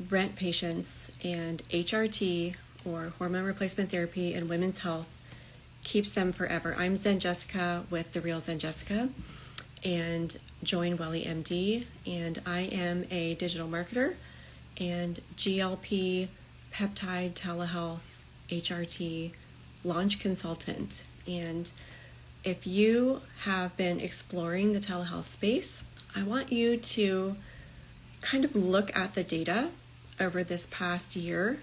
rent patients, and HRT, or hormone replacement therapy in women's health, keeps them forever. I'm Zen Jessica with The Real Zen Jessica and Join Welly MD, and I am a digital marketer and GLP, peptide, telehealth, HRT launch consultant. And if you have been exploring the telehealth space, I want you to kind of look at the data over this past year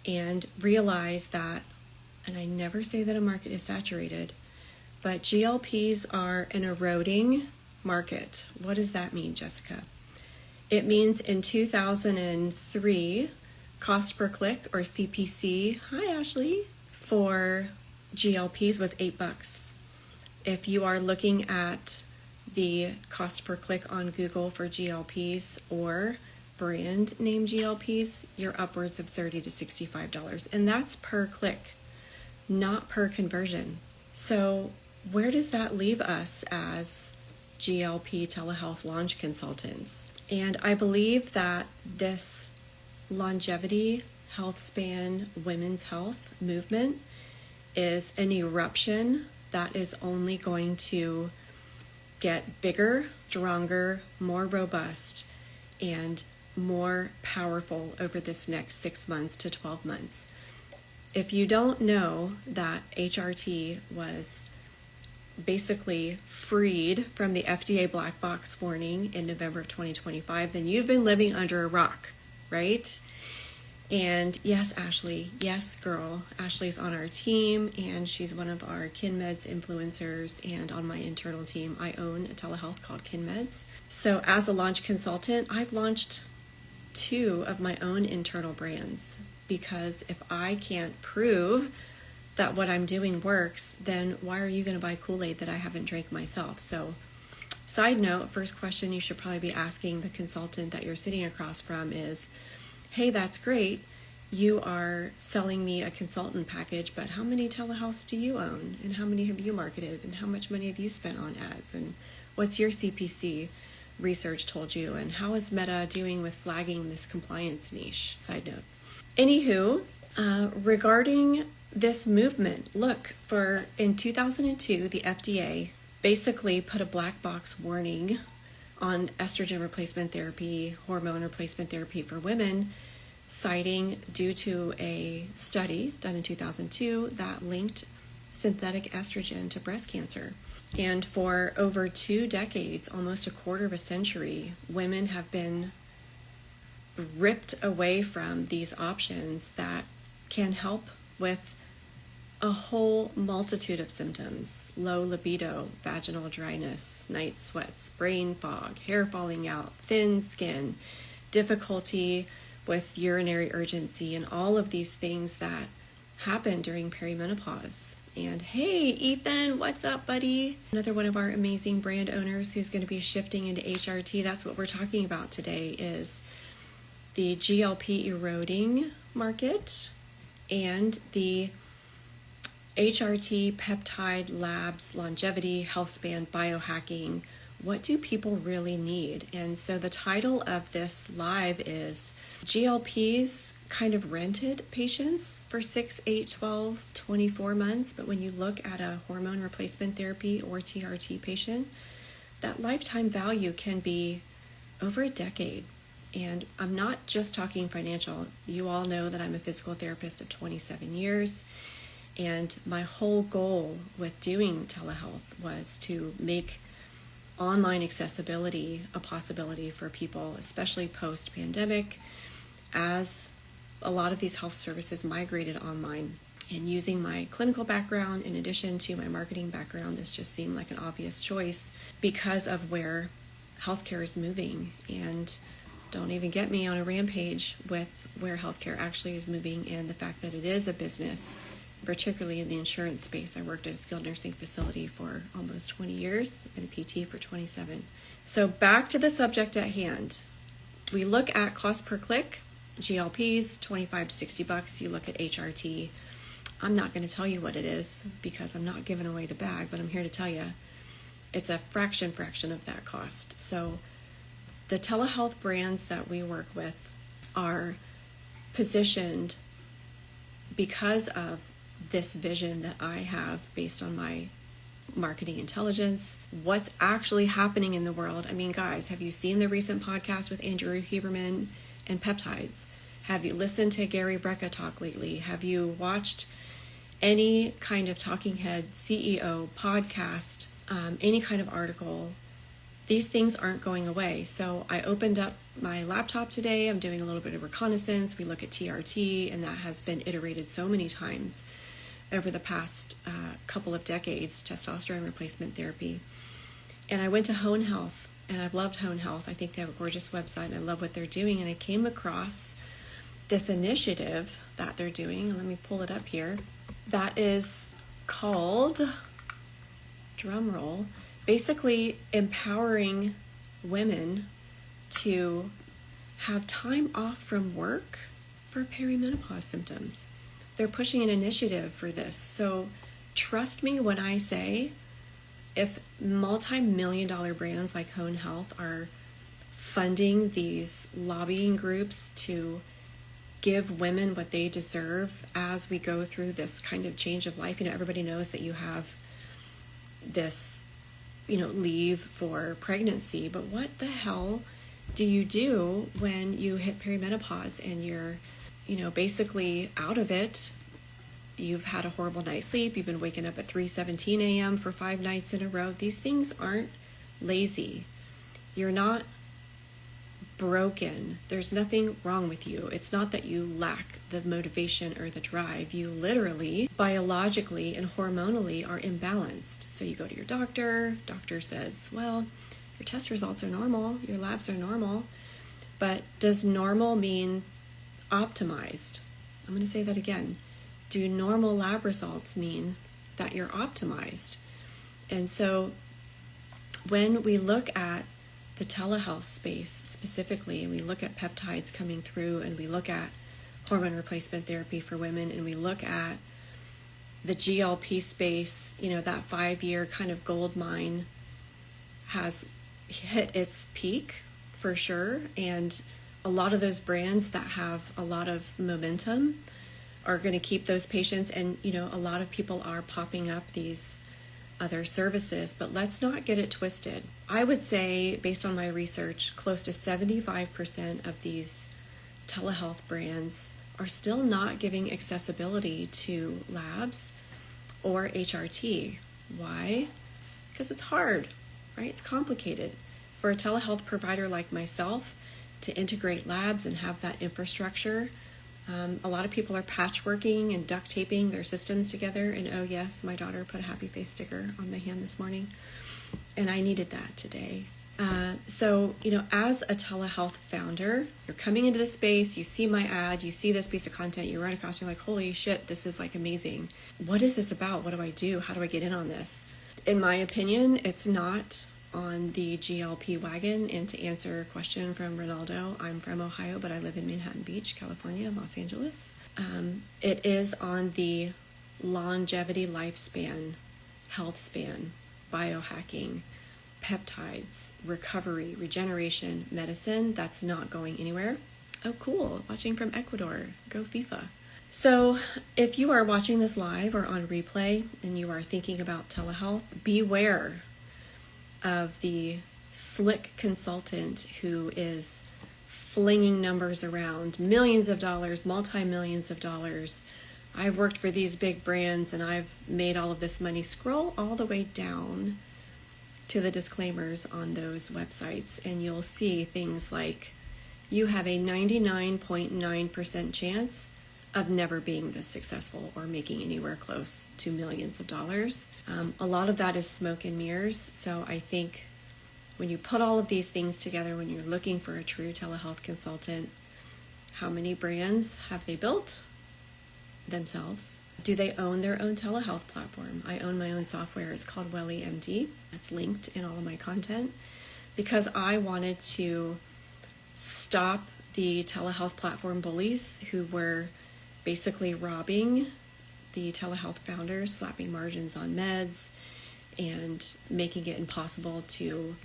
and realize that, and I never say that a market is saturated, but GLPs are an eroding market. What does that mean, Jessica? It means in 2003, cost per click, or CPC, hi Ashley, for GLPs was $8. If you are looking at the cost per click on Google for GLPs or brand name GLPs, you're upwards of $30 to $65. And that's per click, not per conversion. So where does that leave us as GLP telehealth launch consultants? And I believe that this longevity, health span, women's health movement is an eruption that is only going to get bigger, stronger, more robust, and more powerful over this next 6 months to 12 months. If you don't know that HRT was basically freed from the FDA black box warning in November of 2025, then you've been living under a rock, right? And yes, Ashley, yes, girl, Ashley's on our team, and she's one of our KinMeds influencers, and on my internal team, I own a telehealth called KinMeds. So as a launch consultant, I've launched 2 of my own internal brands, because if I can't prove that what I'm doing works, then why are you going to buy Kool-Aid that I haven't drank myself? So side note, first question you should probably be asking the consultant that you're sitting across from is, hey, that's great. You are selling me a consultant package, but how many telehealths do you own? And how many have you marketed? And how much money have you spent on ads? And what's your CPC research told you? And how is Meta doing with flagging this compliance niche? Side note. Anywho, regarding this movement, look, in 2002, the FDA basically put a black box warning on estrogen replacement therapy, hormone replacement therapy for women, citing due to a study done in 2002 that linked synthetic estrogen to breast cancer. And for over 2 decades, almost a quarter of a century, women have been ripped away from these options that can help with a whole multitude of symptoms: low libido, vaginal dryness, night sweats, brain fog, hair falling out, thin skin, difficulty with urinary urgency, and all of these things that happen during perimenopause. And hey, Ethan, what's up, buddy? Another one of our amazing brand owners who's going to be shifting into HRT. That's what we're talking about today, is the GLP eroding market and the HRT, peptide, labs, longevity, health span, biohacking. What do people really need? And so the title of this live is GLPs kind of rented patients for 6, 8, 12, 24 months. But when you look at a hormone replacement therapy or TRT patient, that lifetime value can be over a decade. And I'm not just talking financial. You all know that I'm a physical therapist of 27 years. And my whole goal with doing telehealth was to make online accessibility a possibility for people, especially post-pandemic, as a lot of these health services migrated online. And using my clinical background in addition to my marketing background, this just seemed like an obvious choice because of where healthcare is moving. And don't even get me on a rampage with where healthcare actually is moving and the fact that it is a business, particularly in the insurance space. I worked at a skilled nursing facility for almost 20 years and a PT for 27. So back to the subject at hand. We look at cost per click, GLPs, $25 to $60. You look at HRT. I'm not going to tell you what it is because I'm not giving away the bag, but I'm here to tell you it's a fraction of that cost. So the telehealth brands that we work with are positioned because of this vision that I have based on my marketing intelligence, what's actually happening in the world. I mean, guys, have you seen the recent podcast with Andrew Huberman and Peptides? Have you listened to Gary Brecka talk lately? Have you watched any kind of talking head, CEO, podcast, any kind of article? These things aren't going away. So I opened up my laptop today. I'm doing a little bit of reconnaissance. We look at TRT, and that has been iterated so many times over the past couple of decades, testosterone replacement therapy. And I went to Hone Health, and I've loved Hone Health. I think they have a gorgeous website, and I love what they're doing. And I came across this initiative that they're doing. Let me pull it up here. That is called, drumroll, basically empowering women to have time off from work for perimenopause symptoms. They're pushing an initiative for this. So trust me when I say, if multi-million-dollar brands like Hone Health are funding these lobbying groups to give women what they deserve as we go through this kind of change of life. Everybody knows that you have this, leave for pregnancy, but what the hell do you do when you hit perimenopause and you're, basically out of it? You've had a horrible night's sleep. You've been waking up at 3:17 a.m. for 5 nights in a row. These things aren't lazy. You're not broken. There's nothing wrong with you. It's not that you lack the motivation or the drive. You literally, biologically and hormonally are imbalanced. So you go to your doctor says, well, your test results are normal, your labs are normal, but does normal mean optimized? I'm going to say that again. Do normal lab results mean that you're optimized? And so when we look at the telehealth space specifically, and we look at peptides coming through, and we look at hormone replacement therapy for women, and we look at the GLP space, that 5-year kind of gold mine has hit its peak for sure. And a lot of those brands that have a lot of momentum are going to keep those patients. And, a lot of people are popping up these other services, but let's not get it twisted. I would say, based on my research, close to 75% of these telehealth brands are still not giving accessibility to labs or HRT. Why? Because it's hard, right? It's complicated. For a telehealth provider like myself to integrate labs and have that infrastructure, a lot of people are patchworking and duct taping their systems together. And oh yes, my daughter put a happy face sticker on my hand this morning, and I needed that today. So, as a telehealth founder, you're coming into this space, you see my ad, you see this piece of content, you run across, you're like, holy shit, this is like amazing. What is this about? What do I do? How do I get in on this? In my opinion, it's not on the GLP wagon. And to answer a question from Ronaldo, I'm from Ohio, but I live in Manhattan Beach, California, Los Angeles. It is on the longevity, lifespan, health span, biohacking, peptides, recovery, regeneration, medicine. That's not going anywhere. Oh, cool. Watching from Ecuador. Go FIFA. So if you are watching this live or on replay and you are thinking about telehealth, beware of the slick consultant who is flinging numbers around, millions of dollars, multi-millions of dollars. I've worked for these big brands and I've made all of this money. Scroll all the way down to the disclaimers on those websites and you'll see things like, you have a 99.9% chance of never being this successful or making anywhere close to millions of dollars. A lot of that is smoke and mirrors. So I think when you put all of these things together, when you're looking for a true telehealth consultant, how many brands have they built themselves? Do they own their own telehealth platform? I own my own software. It's called WellieMD. It's linked in all of my content because I wanted to stop the telehealth platform bullies who were basically robbing the telehealth founders, slapping margins on meds, and making it impossible to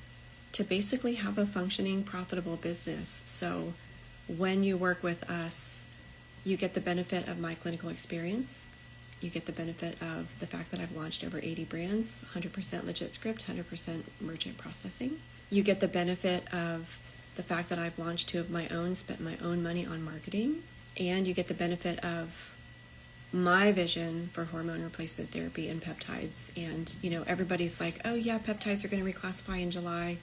basically have a functioning, profitable business. So when you work with us, you get the benefit of my clinical experience. You get the benefit of the fact that I've launched over 80 brands, 100% legit script, 100% merchant processing. You get the benefit of the fact that I've launched 2 of my own, spent my own money on marketing, and you get the benefit of my vision for hormone replacement therapy and peptides. And, everybody's like, oh yeah, peptides are going to reclassify in July.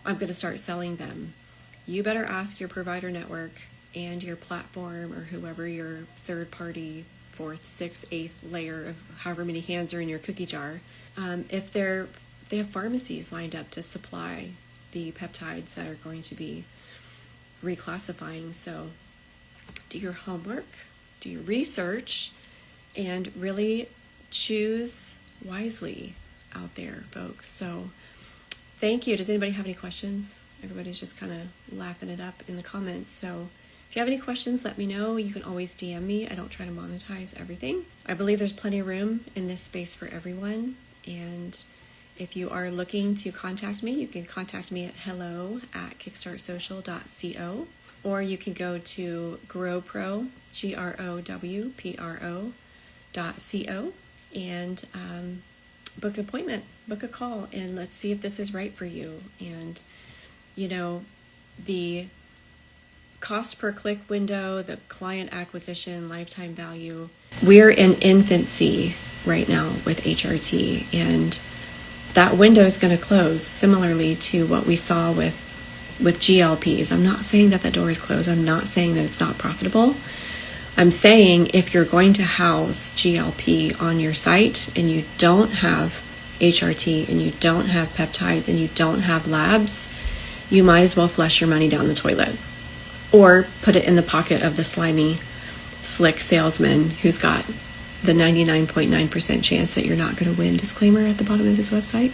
I'm going to start selling them. You better ask your provider network and your platform or whoever your third party, 4th, 6th, 8th layer of however many hands are in your cookie jar, if they have pharmacies lined up to supply the peptides that are going to be reclassifying. So do your homework, do your research, and really choose wisely out there, folks. So thank you. Does anybody have any questions? Everybody's just kind of laughing it up in the comments. So if you have any questions, let me know. You can always DM me. I don't try to monetize everything. I believe there's plenty of room in this space for everyone. And if you are looking to contact me, you can contact me at hello@kickstartsocial.co, or you can go to GrowPro, GrowPro.co, and book an appointment, book a call, and let's see if this is right for you. And, the cost per click window, the client acquisition, lifetime value, we're in infancy right now with HRT, and that window is going to close similarly to what we saw with GLPs. I'm not saying that the door is closed. I'm not saying that it's not profitable. I'm saying if you're going to house GLP on your site and you don't have HRT and you don't have peptides and you don't have labs, you might as well flush your money down the toilet or put it in the pocket of the slimy, slick salesman who's got the 99.9% chance that you're not going to win disclaimer at the bottom of his website.